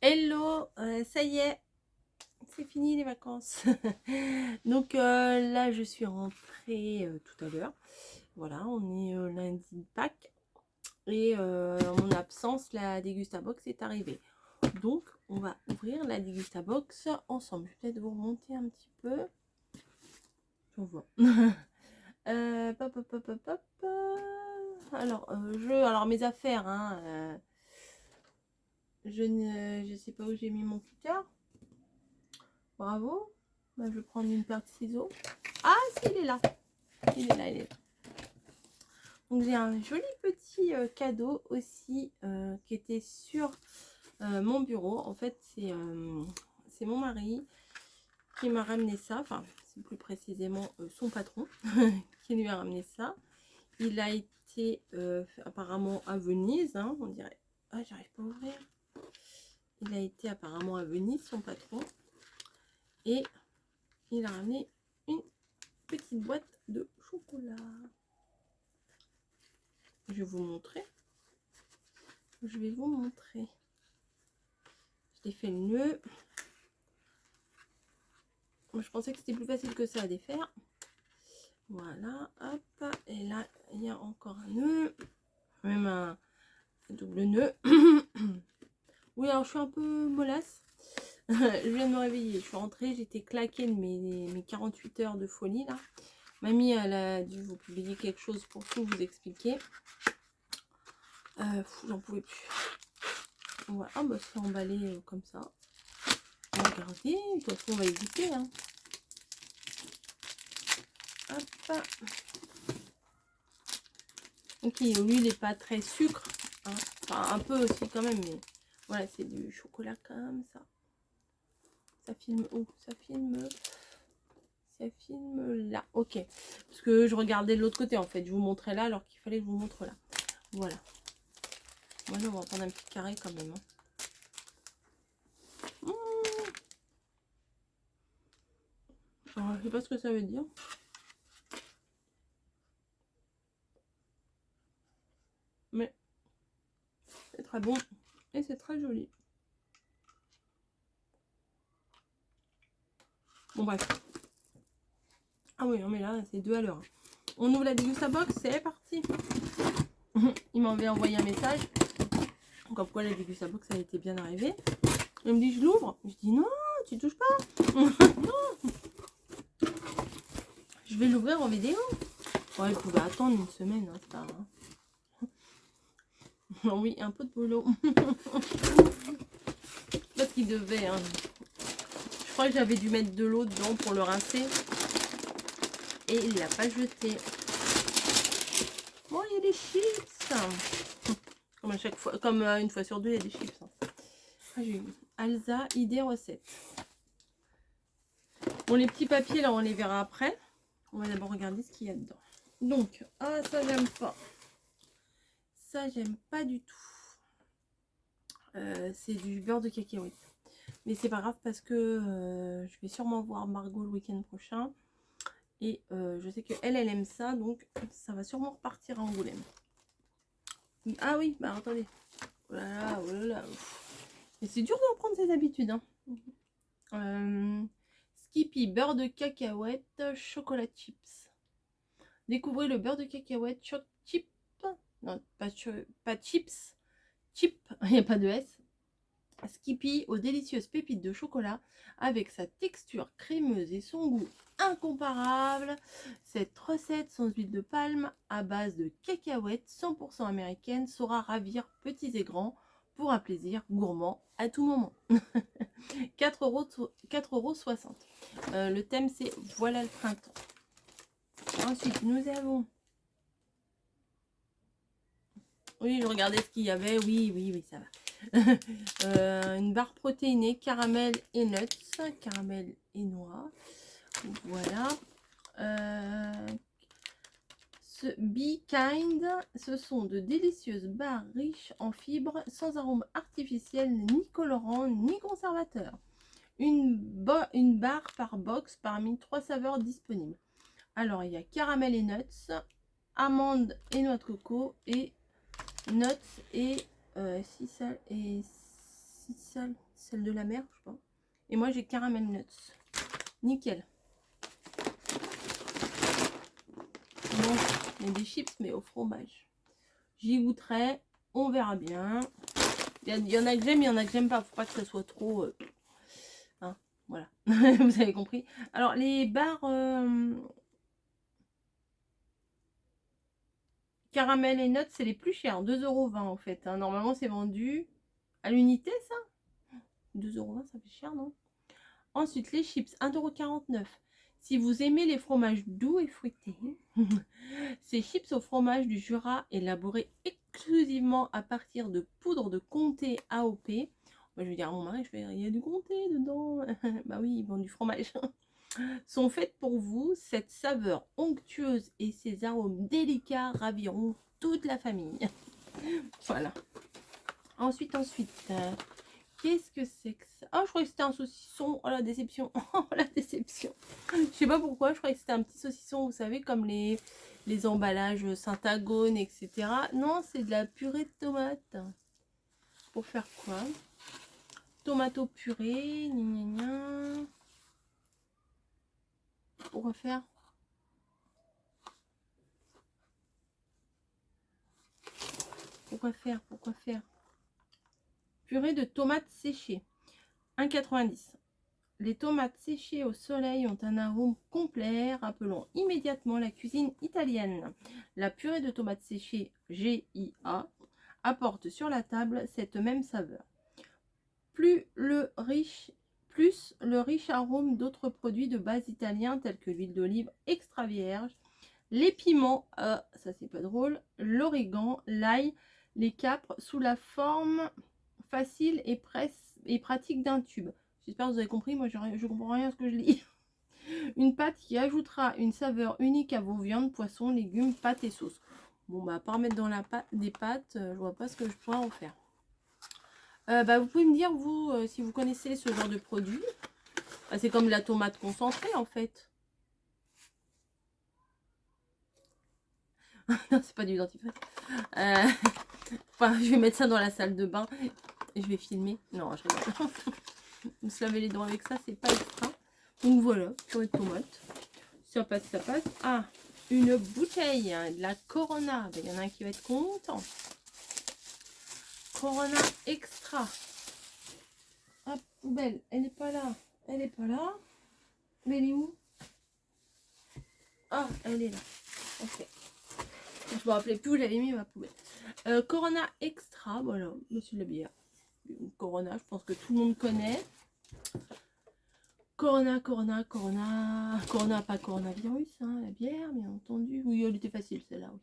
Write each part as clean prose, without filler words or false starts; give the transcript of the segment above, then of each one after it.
Hello, ça y est, c'est fini les vacances. Donc là, je suis rentrée tout à l'heure. Voilà, on est lundi de Pâques. Et en mon absence, la Dégustabox est arrivée. Donc, on va ouvrir la Dégustabox ensemble. Je vais peut-être vous remonter un petit peu. On voit. Pop, pop, pop, pop, pop. Alors mes affaires, hein, je sais pas où j'ai mis mon cutter. Bravo. Bah, je vais prendre une paire de ciseaux. Ah, si, il est là. Il est là, il est là. Donc, j'ai un joli petit cadeau aussi qui était sur mon bureau. En fait, c'est mon mari qui m'a ramené ça. Enfin, c'est plus précisément son patron qui lui a ramené ça. Il a été apparemment à Venise, hein, on dirait. Ah, j'arrive pas à ouvrir. Il a été apparemment à Venise, son patron. Et il a ramené une petite boîte de chocolat. Je vais vous montrer. Je vais vous montrer. Je l'ai fait le nœud. Je pensais que c'était plus facile que ça à défaire. Voilà, hop. Et là, il y a encore un nœud. Même un double nœud. Oui, alors je suis un peu mollasse. Je viens de me réveiller. Je suis rentrée, j'étais claquée de mes 48 heures de folie là. Mamie, elle a dû vous publier quelque chose pour tout vous expliquer. J'en pouvais plus. Voilà, ah, bah, c'est emballé comme ça. On va regarder, de toute façon on va éviter. Hein. Hop. Ok, lui il n'est pas très sucre. Hein. Enfin, un peu aussi quand même, mais voilà, c'est du chocolat comme ça. Ça filme où? Ça filme là. Ok. Parce que je regardais de l'autre côté en fait. Je vous montrais là alors qu'il fallait que je vous montre là. Voilà. Voilà, on va prendre un petit carré quand même. Hein. Alors, je sais pas ce que ça veut dire. Mais c'est très bon. Et c'est très joli. Bon bref. Ah oui, non mais là, c'est 2 à l'heure. On ouvre la Dégustabox, c'est parti. Il m'avait envoyé un message. Comme quoi la Dégustabox a été bien arrivée. Il me dit, je l'ouvre. Je dis, non, tu touches pas. Non. Je vais l'ouvrir en vidéo. Ouais, il pouvait attendre une semaine. Hein, c'est pas... Oui, un peu de boulot. Parce qu'il devait... Hein. Je crois que j'avais dû mettre de l'eau dedans pour le rincer. Et il l'a pas jeté. Bon, il y a des chips. Comme à chaque fois, comme une fois sur deux, il y a des chips. Hein. Ah, j'ai eu Alza, idée recette. Bon, les petits papiers, là, on les verra après. On va d'abord regarder ce qu'il y a dedans. Donc, ah, ça, j'aime pas. Ça, j'aime pas du tout. C'est du beurre de cacahuète. Mais c'est pas grave parce que je vais sûrement voir Margot le week-end prochain. Et je sais qu'elle aime ça. Donc, ça va sûrement repartir à Angoulême. Ah oui, bah attendez. Oh là là, oh là là. Mais c'est dur de reprendre ses habitudes. Hein. Skippy, beurre de cacahuète, chocolat chips. Découvrez le beurre de cacahuète, chip. Non, pas chips. Chip, il n'y a pas de S. Skippy aux délicieuses pépites de chocolat avec sa texture crémeuse et son goût incomparable. Cette recette sans huile de palme à base de cacahuètes 100% américaine saura ravir petits et grands pour un plaisir gourmand à tout moment. 4,60 €. Le thème c'est voilà le printemps. Ensuite nous avons... Oui, je regardais ce qu'il y avait. Oui, ça va. Une barre protéinée, caramel et nuts, caramel et noix. Voilà. Be Kind, ce sont de délicieuses barres riches en fibres, sans arôme artificiel, ni colorant, ni conservateur. Une barre par box parmi 3 saveurs disponibles. Alors, il y a caramel et nuts, amandes et noix de coco, et nuts et celle de la mer, je sais pas. Et moi, j'ai caramel nuts. Nickel. Bon, il y a des chips, mais au fromage. J'y goûterai. On verra bien. Il y en a que j'aime, il y en a que j'aime pas. Faut pas que ça soit trop... hein, voilà. Vous avez compris. Alors, les barres... caramel et nuts, c'est les plus chers. 2,20 € en fait. Hein. Normalement, c'est vendu à l'unité, ça 2,20 €, ça fait cher, non? Ensuite, les chips, 1,49 €. Si vous aimez les fromages doux et fruités, ces chips au fromage du Jura élaborés exclusivement à partir de poudre de comté AOP. Moi, je vais dire à mon mari, il y a du comté dedans. Bah oui, ils vendent du fromage. Sont faites pour vous. Cette saveur onctueuse et ces arômes délicats raviront toute la famille. Voilà. Ensuite, qu'est-ce que c'est que ça? Oh, je croyais que c'était un saucisson. Oh la déception. Oh la déception. Je sais pas pourquoi, je croyais que c'était un petit saucisson, vous savez, comme les emballages Syntagone, etc. Non, c'est de la purée de tomates. Pour faire quoi? Tomato purée, gna gna gna. Pour faire pourquoi faire purée de tomates séchées, 1,90 €. Les tomates séchées au soleil ont un arôme complet, rappelant immédiatement la cuisine italienne. La purée de tomates séchées GIA apporte sur la table cette même saveur. Plus le riche arôme d'autres produits de base italiens tels que l'huile d'olive extra vierge, les piments, ça c'est pas drôle, l'origan, l'ail, les capres sous la forme facile et pratique d'un tube. J'espère que vous avez compris, moi je comprends rien à ce que je lis. Une pâte qui ajoutera une saveur unique à vos viandes, poissons, légumes, pâtes et sauces. Bon bah à part mettre dans la pâte, des pâtes, je vois pas ce que je pourrais en faire. Bah, vous pouvez me dire vous si vous connaissez ce genre de produit. Bah, c'est comme la tomate concentrée en fait. Non, c'est pas du dentifrice. Enfin, je vais mettre ça dans la salle de bain et je vais filmer. Non, je rigole. Se laver les dents avec ça, c'est pas extra. Donc voilà, purée de tomate. Ça passe, ça passe. Ah, une bouteille de la Corona. Il y en a un qui va être content. Corona Extra. Hop, poubelle. Elle n'est pas là. Elle n'est pas là. Mais elle est où? Ah, elle est là. Ok. Je me rappelais plus où j'avais mis ma poubelle. Corona Extra, voilà, c'est de la bière. Corona, je pense que tout le monde connaît. Corona, pas coronavirus, hein, la bière, bien entendu. Oui, elle était facile celle-là, oui.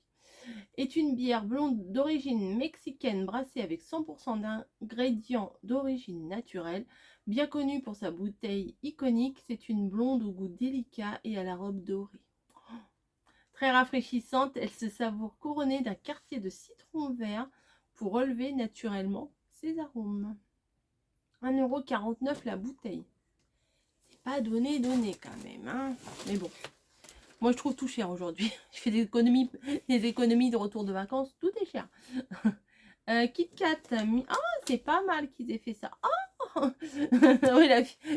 Est une bière blonde d'origine mexicaine brassée avec 100% d'ingrédients d'origine naturelle. Bien connue pour sa bouteille iconique, c'est une blonde au goût délicat et à la robe dorée. Très rafraîchissante, elle se savoure couronnée d'un quartier de citron vert pour relever naturellement ses arômes. 1,49 € la bouteille. C'est pas donné quand même, hein. Mais bon, moi je trouve tout cher aujourd'hui. Je fais des économies de retour de vacances, tout est cher. Kit Kat, ah c'est pas mal qu'ils aient fait ça. Oh oui,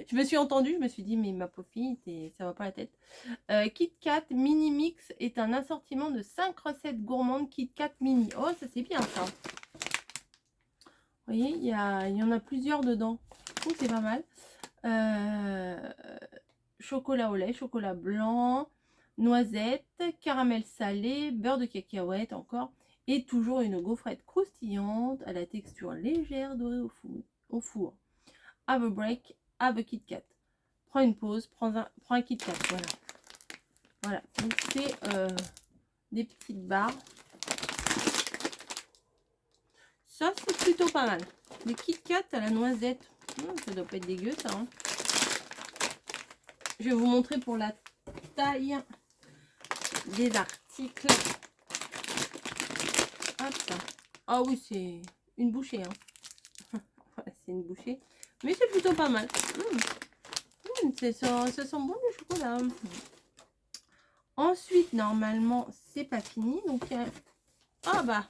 je me suis entendue, je me suis dit mais ma pauvre fille, ça va pas la tête. Kit Kat Mini Mix est un assortiment de 5 recettes gourmandes Kit Kat Mini. Oh, ça c'est bien ça. Vous voyez, il y en a plusieurs dedans. Je trouve que c'est pas mal. Chocolat au lait, chocolat blanc, noisette, caramel salé, beurre de cacahuète encore. Et toujours une gaufrette croustillante à la texture légère dorée au four. Have a break, have a Kit Kat. Prends une pause, prends un Kit Kat. Voilà. Voilà. Donc c'est des petites barres. Ça c'est plutôt pas mal. Des Kit Kat à la noisette. Ça doit pas être dégueu ça. Hein. Je vais vous montrer pour la taille des articles. Hop. Ah oui, c'est une bouchée. Hein. Voilà, c'est une bouchée. Mais c'est plutôt pas mal. Ça sent bon le chocolat. Ensuite, normalement, c'est pas fini. Donc, il y a... Ah bah,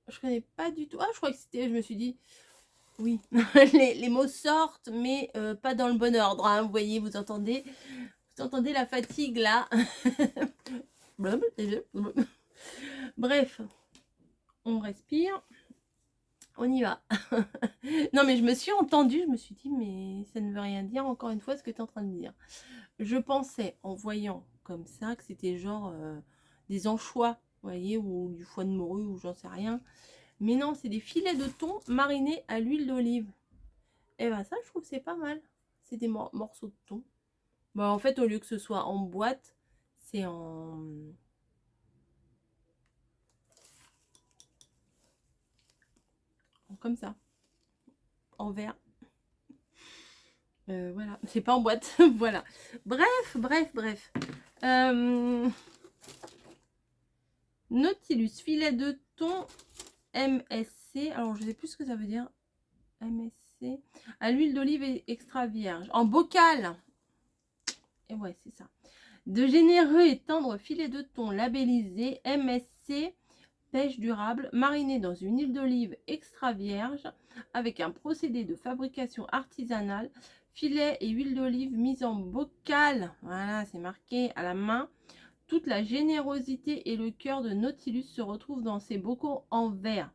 je connais pas du tout. Ah, je crois que c'était... Je me suis dit... Oui, les mots sortent, mais pas dans le bon ordre, hein. Vous voyez, vous entendez la fatigue là. Bref, on respire, on y va. Non, mais je me suis entendue, je me suis dit, mais ça ne veut rien dire, encore une fois, ce que tu es en train de dire. Je pensais, en voyant comme ça, que c'était genre des anchois, vous voyez, ou du foie de morue, ou j'en sais rien. Mais non, c'est des filets de thon marinés à l'huile d'olive. Et ben ça, je trouve que c'est pas mal. C'est des morceaux de thon. Bon, en fait, au lieu que ce soit en boîte, c'est comme ça, en verre. Voilà, c'est pas en boîte. Voilà. Bref. Nautilus, filet de thon MSC. Alors, je sais plus ce que ça veut dire. MSC. À l'huile d'olive extra vierge. En bocal. Et ouais, c'est ça. De généreux et tendres filets de thon labellisés MSC pêche durable, marinés dans une huile d'olive extra vierge avec un procédé de fabrication artisanale, filet et huile d'olive mise en bocal. Voilà, c'est marqué à la main. Toute la générosité et le cœur de Nautilus se retrouvent dans ces bocaux en verre.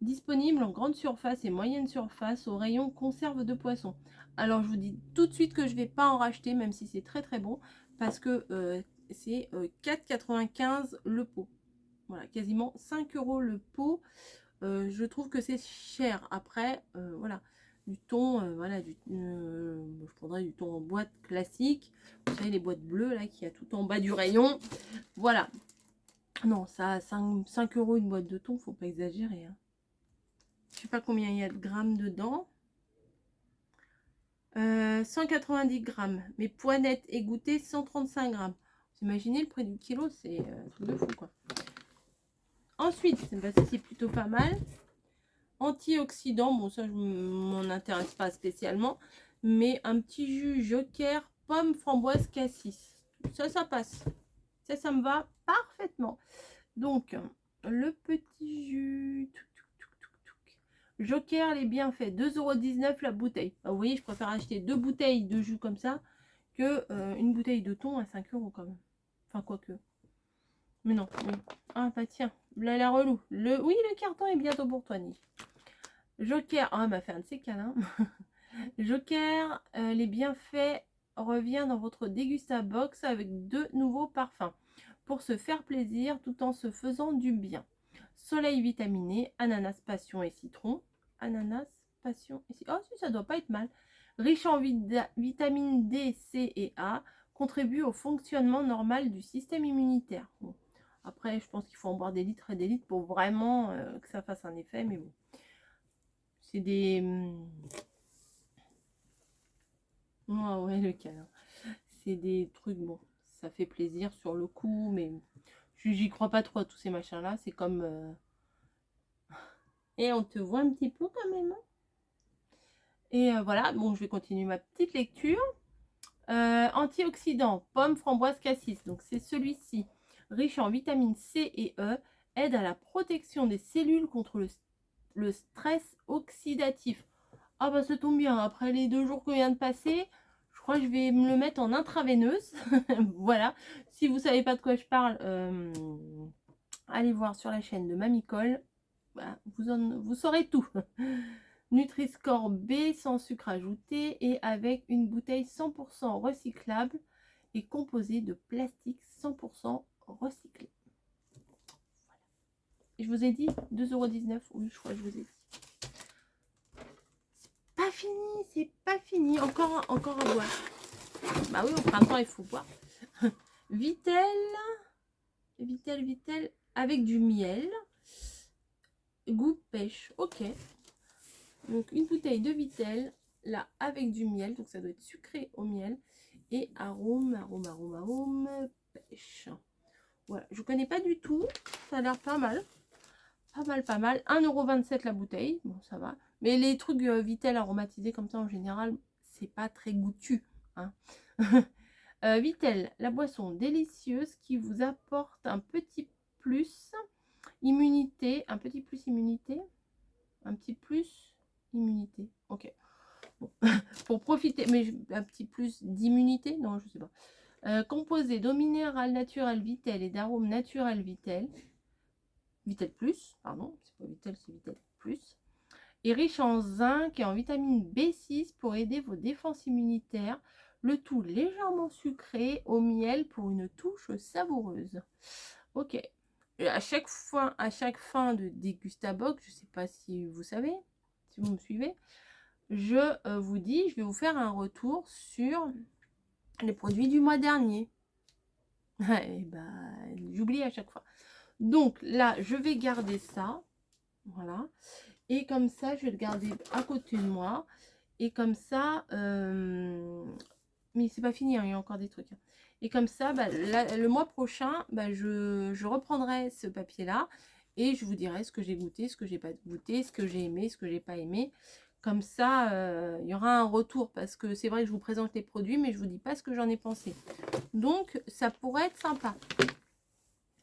Disponible en grande surface et moyenne surface au rayon conserve de poisson. Alors je vous dis tout de suite que je ne vais pas en racheter, même si c'est très très bon, parce que c'est 4,95 le pot. Voilà, quasiment 5 € le pot. Je trouve que c'est cher. Après, voilà, du thon, voilà, je prendrais du thon en boîte classique. Vous savez, les boîtes bleues, là, qui a tout en bas du rayon. Voilà. Non, ça, 5 € une boîte de thon, faut pas exagérer. Hein. Je sais pas combien il y a de grammes dedans. 190 grammes. Mais poinettes égouttées, 135 grammes. Vous imaginez le prix du kilo, c'est un truc de fou, quoi. Ensuite, bah, ça c'est plutôt pas mal. Antioxydants, bon ça je m'en intéresse pas spécialement. Mais un petit jus Joker, pomme, framboise, cassis. Ça passe. Ça me va parfaitement. Donc, le petit jus... Joker, les bienfaits. 2,19 € la bouteille. Ah, vous voyez, je préfère acheter 2 bouteilles de jus comme ça que une bouteille de thon à 5 € quand même. Enfin, quoique. Mais non, oui. Ah, bah tiens, là, la relou. Oui, le carton est bientôt pour toi, Niche. Joker, ah, elle m'a fait un de ces câlins. Joker, les bienfaits revient dans votre Dégusta Box avec 2 nouveaux parfums pour se faire plaisir tout en se faisant du bien. Soleil vitaminé, ananas, passion et citron. Ananas, passion et citron. Oh, si, ça doit pas être mal. Riche en vitamine D, C et A, contribue au fonctionnement normal du système immunitaire. Bon. Après, je pense qu'il faut en boire des litres et des litres pour vraiment que ça fasse un effet, mais bon. C'est des... Oh, ouais, le câlin. C'est des trucs, bon, ça fait plaisir sur le coup, mais j'y crois pas trop à tous ces machins-là. C'est comme... Et on te voit un petit peu quand même. Et voilà, bon, je vais continuer ma petite lecture. Antioxydants, pomme, framboise, cassis. Donc c'est celui-ci, riche en vitamines C et E, aide à la protection des cellules contre le stress oxydatif. Ah bah ça tombe bien, après les 2 jours que vient de passer, je crois que je vais me le mettre en intraveineuse. Voilà, si vous savez pas de quoi je parle, allez voir sur la chaîne de Mamie Cole. Voilà, vous saurez tout. Nutri-Score B sans sucre ajouté et avec une bouteille 100% recyclable et composée de plastique 100% recyclé. Et je vous ai dit 2,19 €. Oui, je crois que je vous ai dit. Pas fini, c'est pas fini. Encore à boire. Bah oui, au printemps, il faut boire. Vitel avec du miel. Goût pêche. Ok. Donc une bouteille de Vitel, là avec du miel, donc ça doit être sucré au miel, et arôme, pêche. Voilà, je connais pas du tout, ça a l'air pas mal. Pas mal. 1,27 € la bouteille, bon ça va. Mais les trucs Vitel aromatisés comme ça en général, c'est pas très goûtu. Hein. Vitel, la boisson délicieuse qui vous apporte un petit plus immunité, un petit plus Immunité. Ok. Bon. Pour profiter, mais un petit plus d'immunité. Non, je sais pas. Composé d'eau minérale naturelle Vitel et d'arômes naturels Vitel. Vitel plus, pardon. C'est pas Vitel, c'est Vitel plus. Et riche en zinc et en vitamine B6 pour aider vos défenses immunitaires. Le tout légèrement sucré au miel pour une touche savoureuse. Ok. Et à chaque fin de dégustabox, je ne sais pas si vous savez, si vous me suivez, je vous dis, je vais vous faire un retour sur les produits du mois dernier. Et bah, j'oublie à chaque fois. Donc là, je vais garder ça. Voilà. Et comme ça, je vais le garder à côté de moi. Et comme ça, mais c'est pas fini, hein, il y a encore des trucs. Et comme ça, bah, le mois prochain, bah, je reprendrai ce papier-là et je vous dirai ce que j'ai goûté, ce que j'ai pas goûté, ce que j'ai aimé, ce que j'ai pas aimé. Comme ça, il y aura un retour parce que c'est vrai que je vous présente les produits, mais je vous dis pas ce que j'en ai pensé. Donc, ça pourrait être sympa.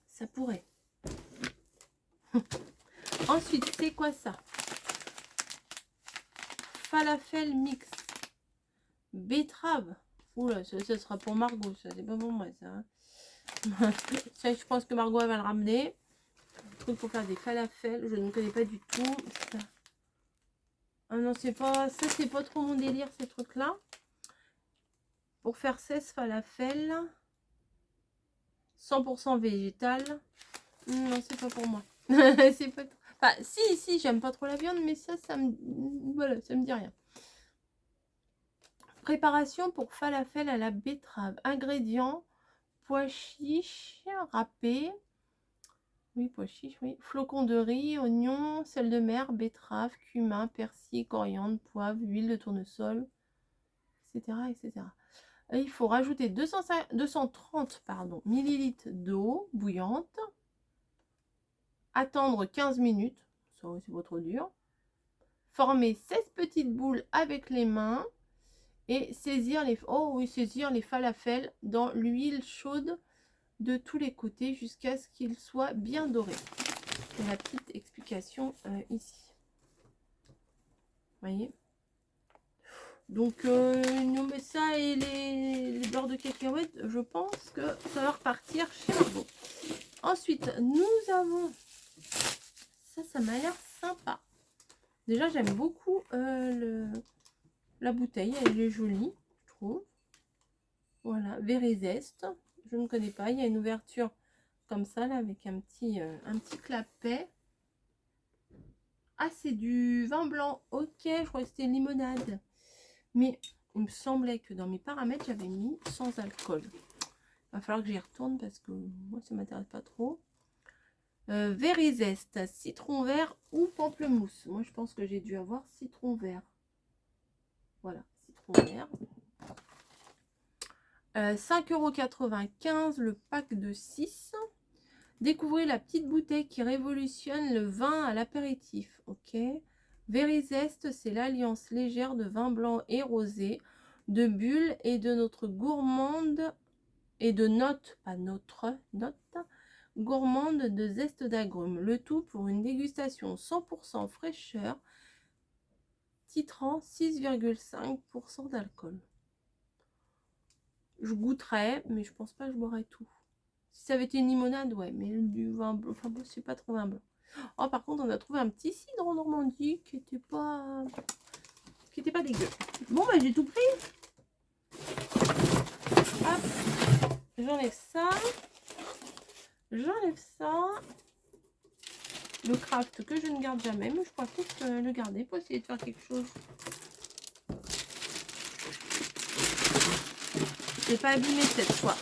Ça pourrait. Ensuite, c'est quoi ça? Falafel mix. Betterave. Oula, ça sera pour Margot, ça c'est pas pour moi ça. Ça, je pense que Margot elle va le ramener. Truc pour faire des falafels, je ne connais pas du tout. Ça. Ah non, c'est pas ça, c'est pas trop mon délire ces trucs là. Pour faire 16 falafels 100% végétal. Non, c'est pas pour moi. C'est pas trop... Enfin, si, j'aime pas trop la viande, mais ça me voilà, ça me dit rien. Préparation pour falafel à la betterave. Ingrédients: pois chiches râpés. Oui, pois chiches, oui. Flocons de riz, oignons, sel de mer, betterave, cumin, persil, coriandre, poivre, huile de tournesol, etc. etc. Et il faut rajouter 230 ml d'eau bouillante. Attendre 15 minutes. Ça, c'est pas trop dur. Former 16 petites boules avec les mains. Et saisir les falafels dans l'huile chaude de tous les côtés jusqu'à ce qu'ils soient bien dorés. C'est la petite explication ici. Vous voyez? Donc, nous met ça et les beurres de cacahuètes, je pense que ça va repartir chez Margot. Ensuite, nous avons... Ça m'a l'air sympa. Déjà, j'aime beaucoup la bouteille. Elle est jolie, je trouve. Voilà, Vérizeste. Je ne connais pas. Il y a une ouverture comme ça, là, avec un petit clapet. Ah, c'est du vin blanc. Ok, je crois que c'était une limonade. Mais il me semblait que dans mes paramètres, j'avais mis sans alcool. Il va falloir que j'y retourne parce que moi, ça ne m'intéresse pas trop. Vérizeste, citron vert ou pamplemousse. Moi, je pense que j'ai dû avoir citron vert. Voilà, citron vert. 5,95 € le pack de 6. Découvrez la petite bouteille qui révolutionne le vin à l'apéritif. Ok. Vérizeste, c'est l'alliance légère de vin blanc et rosé, de bulles et de notre gourmande et de notes, pas notre note, gourmande de zeste d'agrumes. Le tout pour une dégustation 100% fraîcheur, titrant 6,5% d'alcool. Je goûterais, mais je pense pas que je boirais tout. Si ça avait été une limonade, ouais, mais du vin blanc, enfin bon, c'est pas trop vin blanc. Oh, par contre, on a trouvé un petit cidre en Normandie qui était pas dégueu. Bon, bah, j'ai tout pris. Hop, j'enlève ça. J'enlève ça. Le craft que je ne garde jamais, mais je crois peut-être le garder pour essayer de faire quelque chose. Je vais pas abîmer cette fois.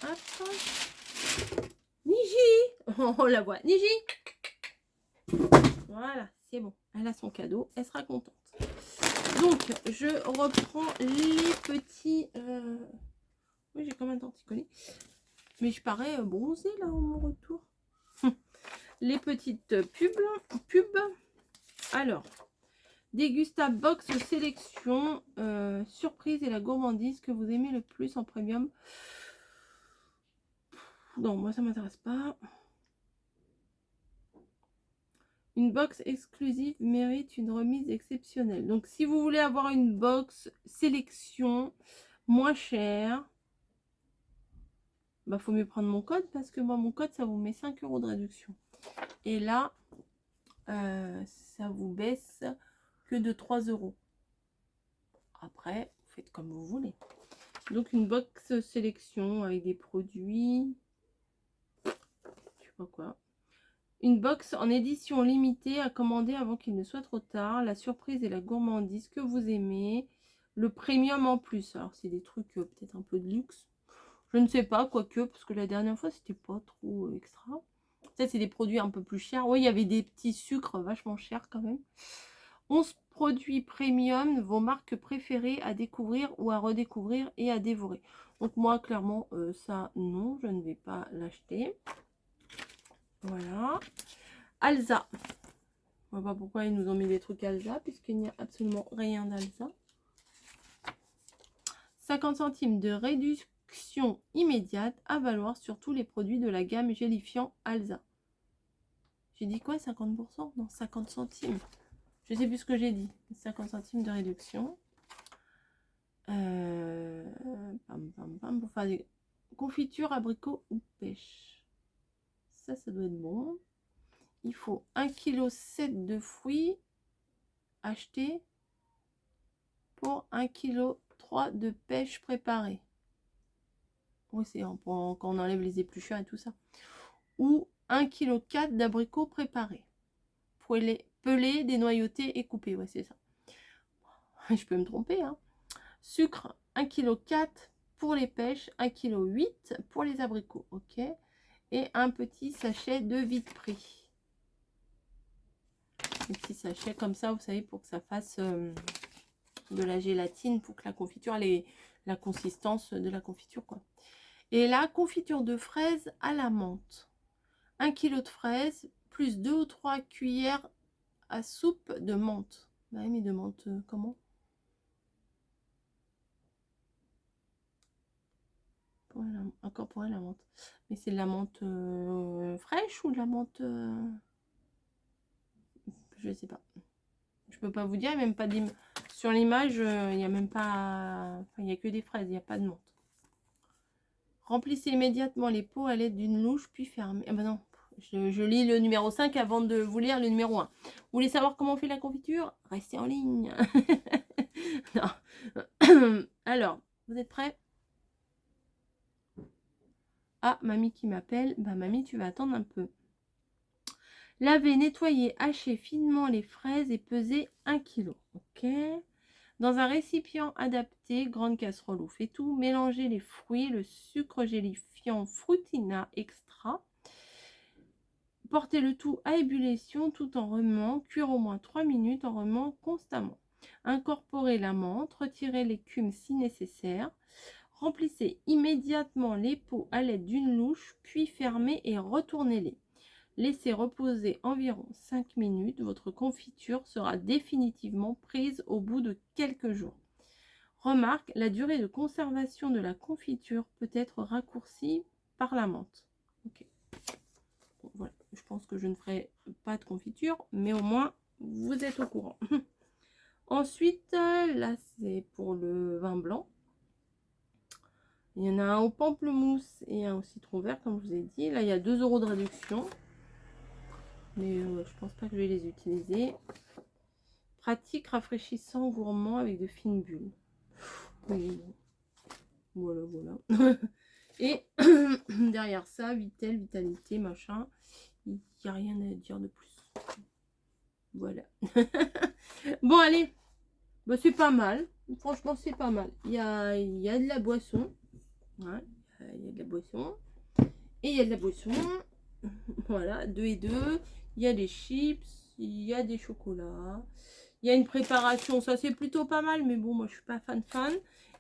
Hop. Niji. On la voit. Niji. Voilà, c'est bon. Elle a son cadeau. Elle sera contente. Donc, je reprends les petits... Oui, j'ai quand même un torticolis. Mais je parais bronzée là au mon retour. Les petites pubs. Alors, Dégustabox sélection, surprise et la gourmandise que vous aimez le plus en premium. Non, moi ça m'intéresse pas. Une box exclusive mérite une remise exceptionnelle. Donc, si vous voulez avoir une box sélection moins chère, bah, faut mieux prendre mon code parce que moi, mon code, ça vous met 5 € de réduction. Et là, ça vous baisse que de 3 €. Après, vous faites comme vous voulez. Donc, une box sélection avec des produits. Je sais pas quoi. Une box en édition limitée à commander avant qu'il ne soit trop tard. La surprise et la gourmandise que vous aimez. Le premium en plus. Alors, c'est des trucs peut-être un peu de luxe. Je ne sais pas, quoique, parce que la dernière fois, c'était pas trop extra. Peut-être c'est des produits un peu plus chers. Oui, il y avait des petits sucres vachement chers quand même. 11 produits premium, vos marques préférées à découvrir ou à redécouvrir et à dévorer. Donc moi, clairement, ça, non, je ne vais pas l'acheter. Voilà. Alza. Je ne vois pas pourquoi ils nous ont mis des trucs Alza, puisqu'il n'y a absolument rien d'Alza. 50 centimes de réduction immédiate à valoir sur tous les produits de la gamme gélifiant Alza. J'ai dit quoi, 50%? Non, 50 centimes. Je sais plus ce que j'ai dit. 50 centimes de réduction. Pour faire des confitures, abricots ou pêche. Ça doit être bon. Il faut 1,7 kg de fruits achetés pour 1,3 kg de pêche préparée. Oui, c'est quand on enlève les épluchures et tout ça. Ou 1,4 kg d'abricots préparés. Pelés, dénoyautés et coupés. Ouais, c'est ça. Je peux me tromper, hein. Sucre, 1,4 kg pour les pêches, 1,8 kg pour les abricots, ok. Et un petit sachet de vide prix. Un petit sachet comme ça, vous savez, pour que ça fasse de la gélatine, pour que la confiture ait la consistance de la confiture, quoi. Et la confiture de fraises à la menthe. 1 kg de fraises, plus 2 ou 3 cuillères à soupe de menthe. Bah oui, mais de menthe, comment? Incorporer la menthe. Mais c'est de la menthe fraîche ou de la menthe... je sais pas. Je peux pas vous dire, même pas sur l'image, il n'y a même pas... Enfin, il n'y a que des fraises, il n'y a pas de menthe. Remplissez immédiatement les pots à l'aide d'une louche, puis fermez. Ah ben non, je lis le numéro 5 avant de vous lire le numéro 1. Vous voulez savoir comment on fait la confiture? Restez en ligne. Non. Alors, vous êtes prêts? Ah, mamie qui m'appelle. Bah mamie, tu vas attendre un peu. Lavez, nettoyer, hacher finement les fraises et peser 1 kg. Ok. Dans un récipient adapté, grande casserole ou fait tout, mélangez les fruits, le sucre gélifiant Frutina Extra. Portez le tout à ébullition tout en remuant, cuire au moins 3 minutes en remuant constamment. Incorporez la menthe, retirez l'écume si nécessaire. Remplissez immédiatement les pots à l'aide d'une louche, puis fermez et retournez-les. Laissez reposer environ 5 minutes. Votre confiture sera définitivement prise au bout de quelques jours. Remarque, la durée de conservation de la confiture peut être raccourcie par la menthe. Ok. Bon, voilà. Je pense que je ne ferai pas de confiture, mais au moins, vous êtes au courant. Ensuite, là, c'est pour le vin blanc. Il y en a un au pamplemousse et un au citron vert, comme je vous ai dit. Là, il y a 2 € de réduction. Mais je pense pas que je vais les utiliser. Pratique, rafraîchissant, gourmand avec de fines bulles. Oui, voilà, voilà. Et derrière ça, Vitel, Vitalité, machin. Il n'y a rien à dire de plus. Voilà. Bon, allez. Bah, c'est pas mal. Franchement, c'est pas mal. Il y a de la boisson. Ouais, il y a de la boisson. Et il y a de la boisson. Voilà, 2 et 2. Il y a des chips. Il y a des chocolats. Il y a une préparation. Ça, c'est plutôt pas mal. Mais bon, moi, je suis pas fan.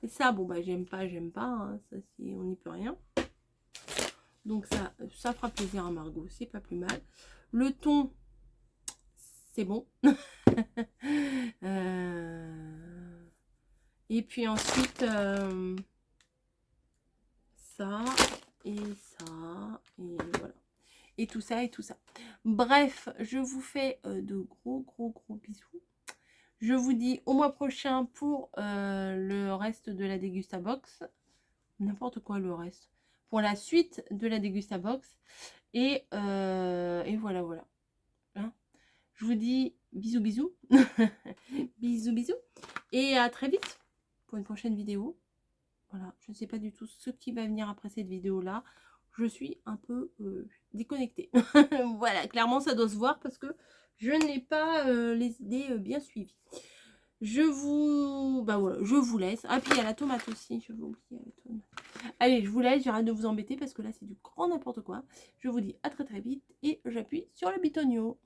Et ça, bon, bah, j'aime pas. Hein. Ça, on n'y peut rien. Donc, ça fera plaisir à Margot. C'est pas plus mal. Le thon, c'est bon. Et puis ensuite, ça, et ça, et voilà. Et tout ça, et tout ça. Bref, je vous fais de gros bisous. Je vous dis au mois prochain pour le reste de la Dégustabox. N'importe quoi le reste. Pour la suite de la Dégustabox. Et voilà. Hein, je vous dis bisous. bisous. Et à très vite pour une prochaine vidéo. Voilà, je ne sais pas du tout ce qui va venir après cette vidéo-là. Je suis un peu déconnectée. Voilà, clairement, ça doit se voir parce que je n'ai pas les idées bien suivies. Je vous... Bah voilà, je vous laisse. Ah, puis il y a la tomate aussi. Je vais oublier la tomate. Allez, je vous laisse. J'arrête de vous embêter parce que là, c'est du grand n'importe quoi. Je vous dis à très vite et j'appuie sur le bitonio.